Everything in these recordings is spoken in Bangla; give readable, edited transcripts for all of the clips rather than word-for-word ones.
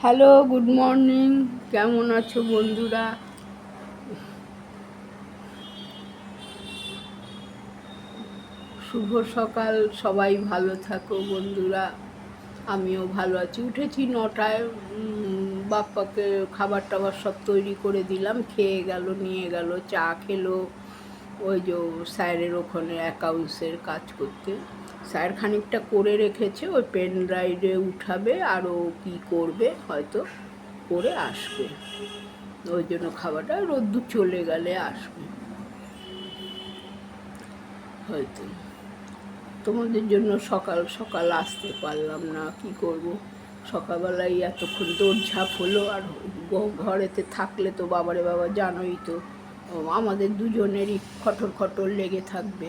Hello, good morning. কেমন আছো বন্ধুরা? শুভ সকাল, সবাই ভালো থাকো বন্ধুরা। আমিও ভালো আছি। উঠেছি 9টায়। বাপ্পাকে খাবার টাবার সব তৈরি করে দিলাম, খেয়ে গেল, নিয়ে গেল, চা খেলো। ওই যে স্যারের ওখানে অ্যাকাউন্টসের কাজ করতে স্যার খানিকটা করে রেখেছে, ওই পেন ড্রাইভে উঠাবে আর ও কী করবে হয়তো করে আসবে। ওই জন্য খাবারটা রোদ্দুর চলে গেলে আসবে হয়তো। তোমাদের জন্য সকাল সকাল আসতে পারলাম না, কি করব। সকালবেলায় এতক্ষণ দৌড়ঝাঁপ হলো, আর ঘরেতে থাকলে তো বাবারে বাবা জানোই তো, আমাদের দুজনেরই খটর খটর লেগে থাকবে,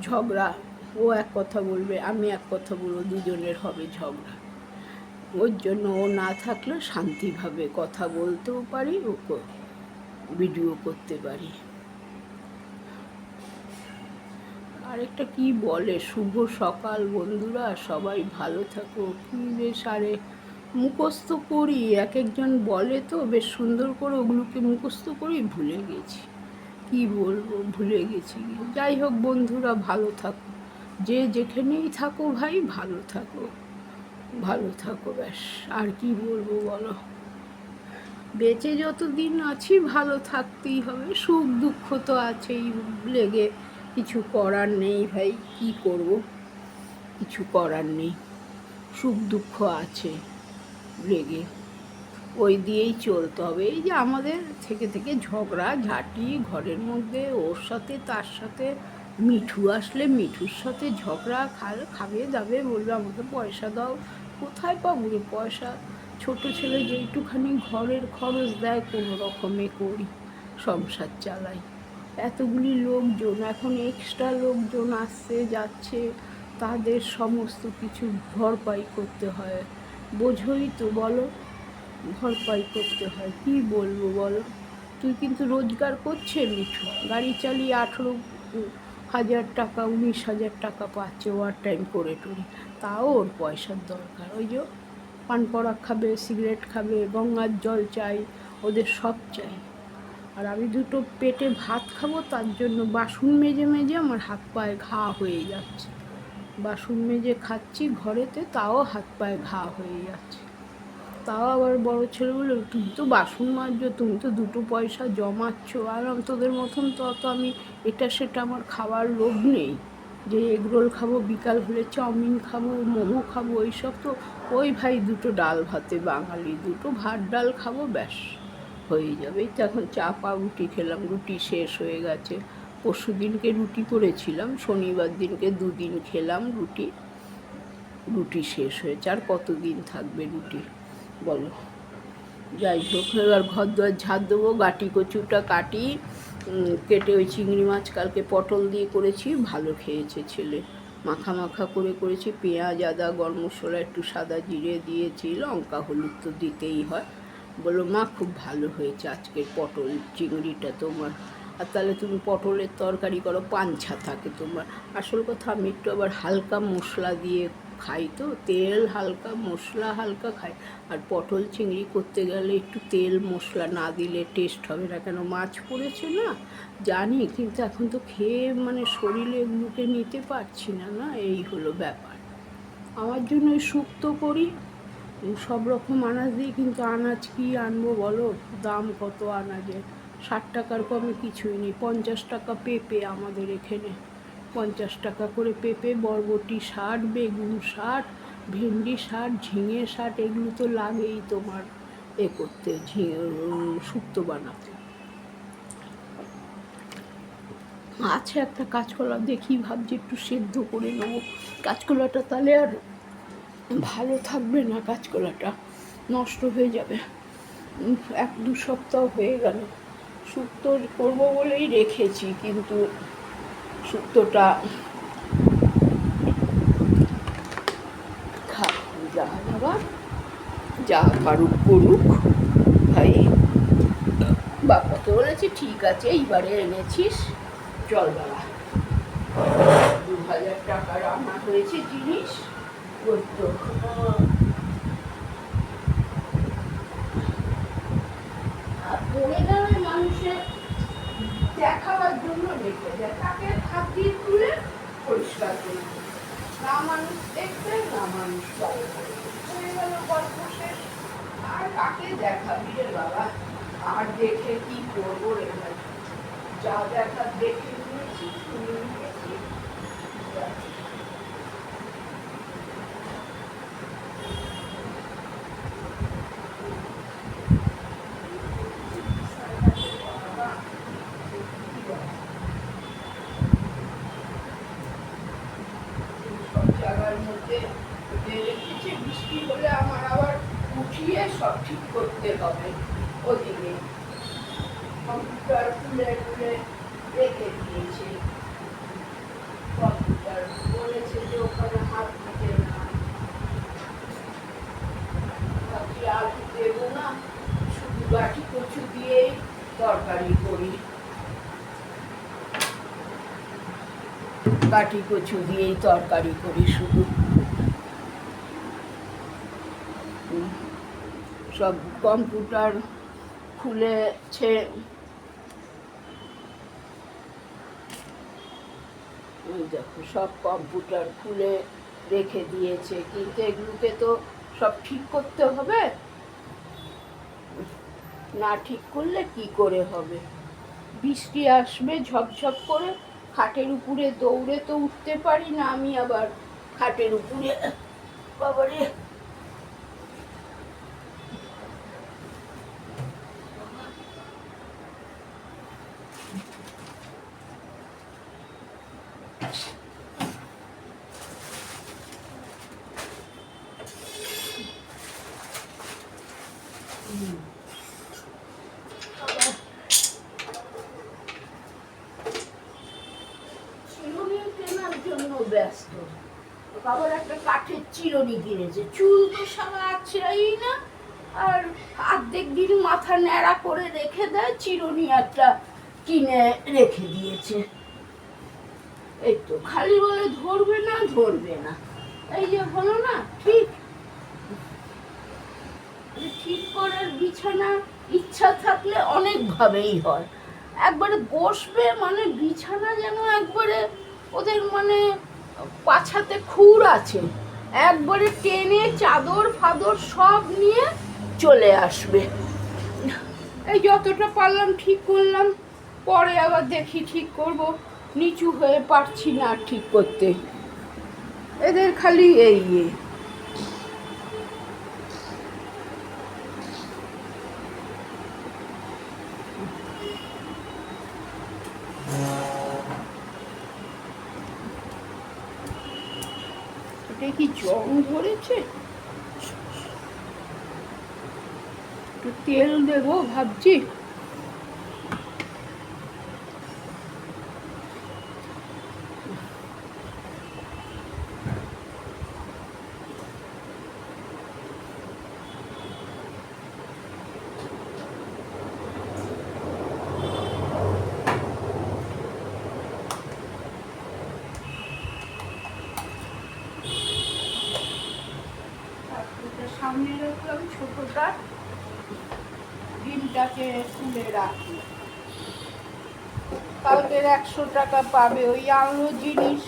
ঝগড়া। ও এক কথা বলবে, আমি এক কথা বলবো, দুজনের হবে ঝগড়া। ওর জন্য ও না থাকলে শান্তিভাবে কথা বলতেও পারি, ও ভিডিও করতে পারি। আরেকটা কি বলে, শুভ সকাল বন্ধুরা, সবাই ভালো থাকো। কি বেশ, আরে মুখস্থ করি, এক একজন বলে তো বেশ সুন্দর করে, ওগুলোকে মুখস্থ করি, ভুলে গেছি। কি বলবো, ভুলে গেছি। যাই হোক বন্ধুরা, ভালো থাকো, যে যেখানেই থাকো ভাই, ভালো থাকো, ভালো থাকো, ব্যাস। আর কি বলবো বলো, বেঁচে যতদিন আছি ভালো থাকতেই হবে। সুখ দুঃখ তো আছেই লেগে, কিছু করার নেই ভাই, কি করব, কিছু করার নেই। সুখ দুঃখ আছে লেগে, ওই দিয়েই চলতে হবে। এই যে আমাদের থেকে থেকে ঝগড়া ঝাঁটি ঘরের মধ্যে, ওর সাথে তার সাথে, মিঠু আসলে মিঠুর সাথে ঝগড়া, খাবে দাবে, বলবে আমাকে পয়সা দাও। কোথায় পাবো রে পয়সা? ছোট ছেলে যেইটুখানি ঘরের খরচ দেয়, কোনো রকমে করি, সংসার চালাই। এতগুলি লোকজন, এখন এক্সট্রা লোকজন আসছে যাচ্ছে, তাদের সমস্ত কিছু ভরপাই করতে হয়, বোঝোই তো বলো, ভরপাই করতে হয়। কি বলবো বলো। তুই কিন্তু রোজগার করছে মিঠু, গাড়ি চালিয়ে 18,000 টাকা 19,000 টাকা পাচ্ছে ওভার টাইম করে টরে, তাও ওর পয়সার দরকার। ওই যে পান পরাগ খাবে, সিগারেট খাবে, গঙ্গার জল চাই, ওদের সব চাই। আর আমি দুটো পেটে ভাত খাবো, তার জন্য বাসন মেজে মেজে আমার হাত পায়ে ঘা হয়ে যাচ্ছে। বাসন মেজে খাচ্ছি ঘরেতে, তাও হাত পায়ে ঘা হয়ে যাচ্ছে। তাও আবার বড় ছেলে বললো, তুমি তো বাসন মাজছো, তুমি তো দুটো পয়সা জমাচ্ছ, আর তোদের মতন তো অত আমি এটা সেটা আমার খাবার লোভ নেই, যে এগরোল খাবো, বিকাল হলে চাউমিন খাবো, মোমো খাবো, এইসব তো। ওই ভাই দুটো ডাল ভাতে বাঙালি, দুটো ভাত ডাল খাবো, ব্যাস হয়ে যাবে। এই তো এখন চা পাউরুটি খেলাম, রুটি শেষ হয়ে গেছে। পরশু দিনকে রুটি করেছিলাম, শনিবার দিনকে 2 দিন খেলাম রুটি, রুটি শেষ হয়েছে। আর কতদিন থাকবে রুটি বলো। যাই হোক, এবার ঘর দুয়ার ঝাড় দেবো, গাটি কচুটা কাটি, কেটে ওই চিংড়ি মাছ কালকে পটল দিয়ে করেছি, ভালো খেয়েছে ছেলে। মাখা মাখা করে করেছি, পেঁয়াজ আদা গরম মশলা একটু সাদা জিরে দিয়েছি, লঙ্কা হলুদ তো দিতেই হয়। বললো মা খুব ভালো হয়েছে আজকের পটল চিংড়িটা তোমার। আর তাহলে তুমি পটলের তরকারি করো, পাঞ্ছা থাকে তোমার। আসল কথা, আমি একটু আবার হালকা মশলা দিয়ে খাই, তো তেল হালকা মশলা হালকা খাই। আর পটল চিংড়ি করতে গেলে একটু তেল মশলা না দিলে টেস্ট হবে না। কেন, মাছ পড়েছে না জানি, কিন্তু এখন তো খেয়ে মানে শরীরে এগুলোকে নিতে পারছি না, না এই হলো ব্যাপার। আমার জন্য ওই শুক্তো করি, সব রকম আনাজ দিয়ে, কিন্তু আনাজ কি আনবো বলো, দাম কত আনাজের। 60 টাকার কমে কিছুই নেই। 50 টাকা পেঁপে আমাদের এখানে, 50 টাকা করে পেঁপে, বরবটি 60, বেগুন 60, ভেন্ডি 60, ঝিঙে 60, এগুলো তো লাগেই তোমার করতে, শুক্তো বানাতে। আছে একটা কাঁচকলা, দেখি ভাবছি একটু সেদ্ধ করে নেবো কাঁচকলাটা, তাহলে আর ভালো থাকবে না, কাঁচকলাটা নষ্ট হয়ে যাবে। 1-2 সপ্তাহ হয়ে গেল শুক্তো করবো বলেই রেখেছি, কিন্তু শুক্তোটা যা পারুক করুক ভাই। বাবাকে বলেছি ঠিক আছে, এইবারে এনেছিস চল বাবা, 2,000 টাকার আনা হয়েছে জিনিস, ওই তো রেখে দেয়, তাকে হাত দিয়ে তুলে পরিষ্কার করে দেয়। না মানুষ দেখবে না মানুষ চলে, হয়ে গেল গল্প শেষ। আর কাকে দেখাবি রে বাবা, আর দেখে কি করবো রে ভাই, যা দেখার দেখে নিয়েছি, শুনে নিয়েছি। সব জায়গার মধ্যে রেখেছে, বৃষ্টি হলে আমার আবার উঠিয়ে সব ঠিক করতে হবে। ওদিকে কম্পিউটার খুলে খুলে রেখে দিয়েছে, কম্পিউটার বলেছে যে ওখানে হাত দিতে না, ভাবছি আলু দেবো না, শুধু গাঠি কচু দিয়েই তরকারি করি, গাঠি কচু দিয়েই তরকারি করি শুধু। সব কম্পিউটার খুলেছে, দেখো সব কম্পিউটার খুলে রেখে দিয়েছে, কিন্তু এগুলোকে তো সব ঠিক করতে হবে, না ঠিক করলে কি করে হবে। বৃষ্টি আসবে ঝপঝপ করে, খাটের উপরে দৌড়ে তো উঠতে পারি না আমি, আবার খাটের উপরে বাবারে চিরুনি কেনার জন্য ব্যস্ত, আবার একটা কাঠের চিরুনি কিনেছে, চুল তো সারা আছড়াই না, আর অর্ধেক দিন মাথা ন্যাড়া করে রেখে দেয়, চিরুনি একটা কিনে রেখে দিয়েছে। এই তো খালি বলে ধরবে না ধরবে না, এই যে হলো না ঠিক, ঠিক করার বিছানা ইচ্ছা থাকলে অনেক ভাবেই হয়, একবারে বসবে মানে বিছানা যেন একবারে ওদের মানে পাছাতে খুর আছে, একবারে টেনে চাদর ফাদর সব নিয়ে চলে আসবে। এই যতটা পারলাম ঠিক করলাম, পরে আবার দেখি ঠিক করব, নিচু হয়ে পারছি না ঠিক করতে, এদের খালি এই এটা কি জং ধরেছে, একটু তেল দেবো ভাবছি। সামনে রাখলাম ছোটটা, ডিমটাকে তুলে রাখি, কালকের 100 টাকা পাবে, ওই আনলো জিনিস,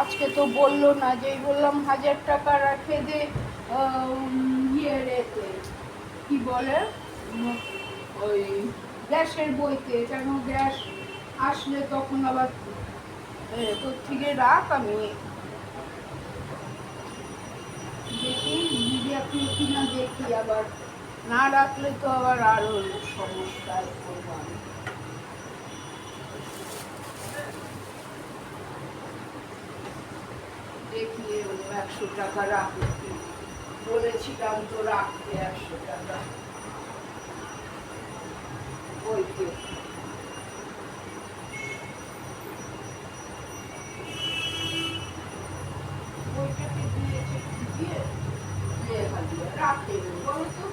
আজকে তো বললো না, যেই বললাম 1000 টাকা রাখে দে ইয়ে রেতে কি বলে ওই গ্যাসের বইতে, কেন গ্যাস আসলে তখন আবার তোর থেকে রাখ, আমি দেখি যদি আপনি কিনা দেখি, আবার না রাখলে তো আবার আরো সমস্যায় পড়বো আমি। দেখি 100 টাকা রাখলে, বলেছিলাম তো রাখতে 100 টাকা বইতে। বইটাকে দিয়েছে দিয়ে রাখে, বলতো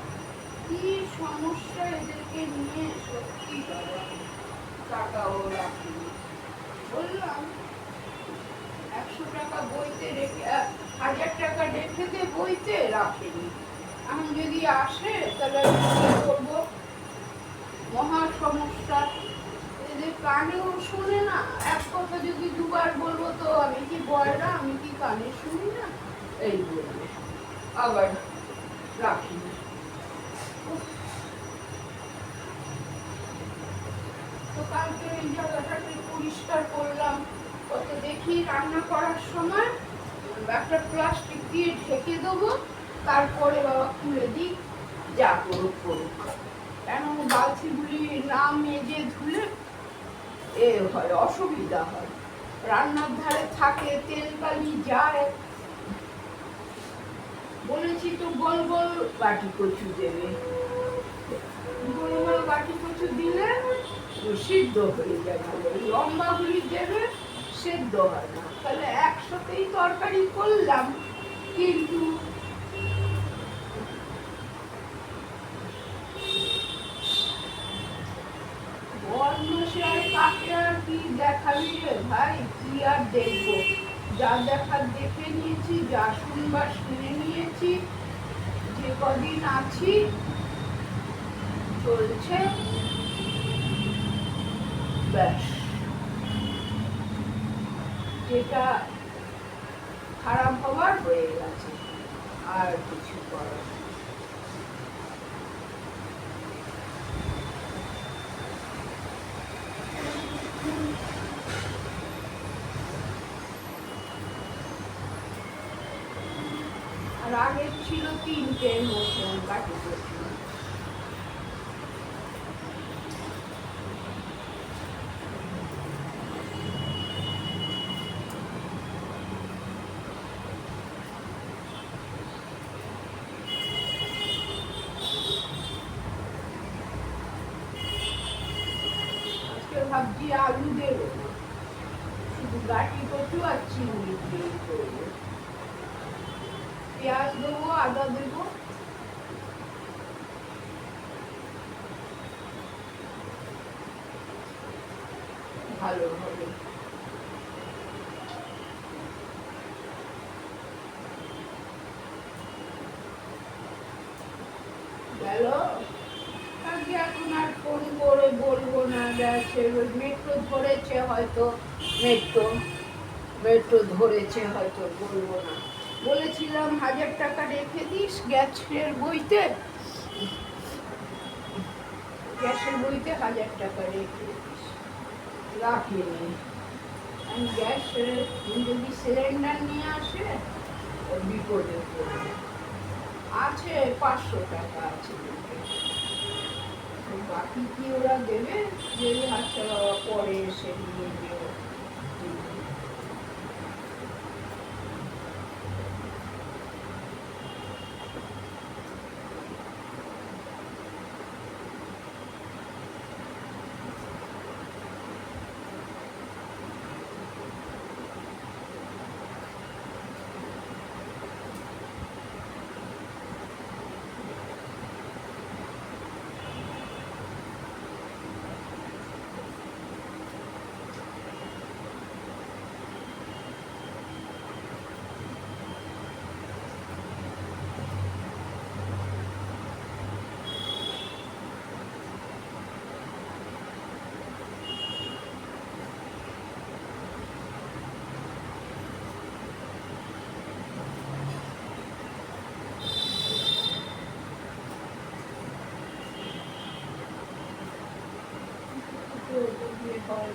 কি সমস্যা এদেরকে নিয়ে, সত্যি বাবা, টাকাও রাখেনি, বললাম 100 টাকা বইতে রেখে 1000 টাকা রেখে দে বইতে, রাখেনি। এখন যদি আসে তাহলে কি করবো, মহা সমস্যা, এদের কানেও শোনে না। এক কথা যদি দুবার বলবো তো আমি কি বয়রা, আমি কি কানে শুনি না, এই বলবে, আবার রাখি না। তো কালকে এই জায়গাটাকে পরিষ্কার করলাম, কত দেখি রান্না করার সময় একটা প্লাস্টিক দিয়ে ঢেকে দেবো, তারপরে বাবা খুলে দিই, যা করুক করুক। কেন বালতিগুলি না মেজে ধুলে এ হয়, অসুবিধা হয়, রান্নার ধারে থাকে, তেল কালি যায়। বলেছি তো গোল গোল বাটি কচু দেবে, গোল গোল বাটি কচু দিলে সিদ্ধ হয়ে যায় ভালো, লম্বাগুলি দেবে সেদ্ধ হয় না। তাহলে একসাথেই তরকারি করলাম, কিন্তু কাকে আর কি দেখাবি রে ভাই, কি আর দেখবো, যা দেখার দেখে নিয়েছি, যা শুনবার শুনে নিয়েছি, যে কদিন আছি চলছে, ব্যাস। যেটা খারাপ হবার হয়ে গেছে, আর কিছু করার। আর আগে ছিল 3টের মতন বাটি কচু। ভাবছি আলু দেবো না, শুধু বাটি কচু আর চিংড়ি দিয়ে করবো, পেঁয়াজ দেবো, আদা দেবো, ভালো হবে। গেল আগে, এখন আর ফোন করে বলবো না, গেছে মেট্রো ধরেছে হয়তো, মেট্রো ধরেছে হয়তো, বলবো না। বলেছিলাম 1000 টাকা রেখে দিস গ্যাসের বইতে, 1000 টাকা রেখে দিস, রাখিনি। গ্যাস যদি সিলিন্ডার নিয়ে আসে বিপদে পড়বে। আছে 500 টাকা আছে, বাকি কি ওরা দেবে, যে আচ্ছা বাবা পরে এসে নিয়ে যেও। হয়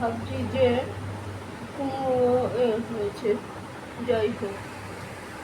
ভাবছি যে কুমড়ো হয়েছে, যাই হোক।